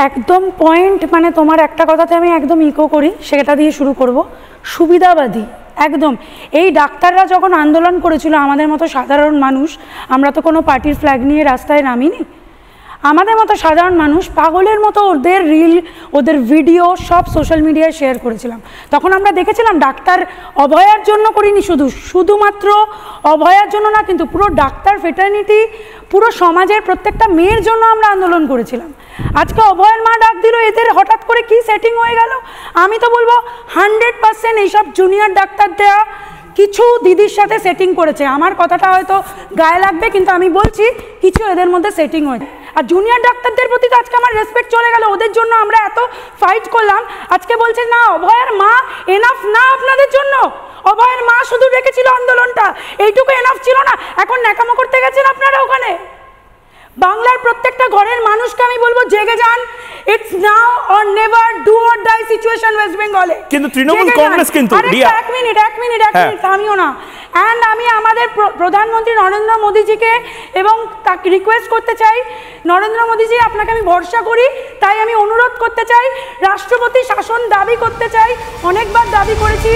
একদম পয়েন্ট, মানে তোমার একটা কথাতে আমি একদম ইকো করি, সেটা দিয়ে শুরু করব। সুবিধাবাদী একদম। এই ডাক্তাররা যখন আন্দোলন করেছিল, আমাদের মতো সাধারণ মানুষ, আমরা তো কোনো পার্টির ফ্ল্যাগ নিয়ে রাস্তায় নামিনি, আমাদের মতো সাধারণ মানুষ পাগলের মতো ওদের রিল, ওদের ভিডিও সব সোশ্যাল মিডিয়ায় শেয়ার করেছিলাম। তখন আমরা দেখেছিলাম ডাক্তার অভয়ার জন্য করিনি, শুধুমাত্র অভয়ার জন্য না, কিন্তু পুরো ডাক্তার ফ্রেটার্নিটি, পুরো সমাজের প্রত্যেকটা মেয়ের জন্য আমরা আন্দোলন করেছিলাম। আজকে অভয়ের মা ডাক দিল, এদের হঠাৎ করে কি সেটিং হয়ে গেল? আমি তো বলবো 100% এইসব জুনিয়র ডাক্তার দেওয়া কিছু দিদির সাথে সেটিং করেছে। আমার কথাটা হয়তো গায়ে লাগবে, কিন্তু আমি বলছি কিছু এদের মধ্যে সেটিং হয়েছে। আর জুনিয়র ডাক্তারদের প্রতি তো আজকে আমার রেসপেক্ট চলে গেল, ওদের জন্য আমরা এত ফাইট করলাম, আজকে বলছে না অভয়ের মা এনাফ না আপনাদের জন্য। অভয়ের মা শুধু রেখেছিল আন্দোলনটা, এইটুকু এনাফ ছিল না, এখন ন্যাকামো করতে গেছেন আপনারা ওখানে। বাংলার প্রত্যেকটা ঘরের মানুষকে আমি বলবো জেগে যান। It's now or never, do or die situation West বেঙ্গলে। কিন্তু তৃণমূল কংগ্রেস কিন্তু এক মিনিট থামিও না। অ্যান্ড আমি আমাদের প্রধানমন্ত্রী নরেন্দ্র মোদীজিকে এবং তাকে রিকোয়েস্ট করতে চাই, নরেন্দ্র মোদীজি আপনাকে আমি ভরসা করি, তাই আমি অনুরোধ করতে চাই, রাষ্ট্রপতি শাসন দাবি করতে চাই, অনেকবার দাবি করেছি।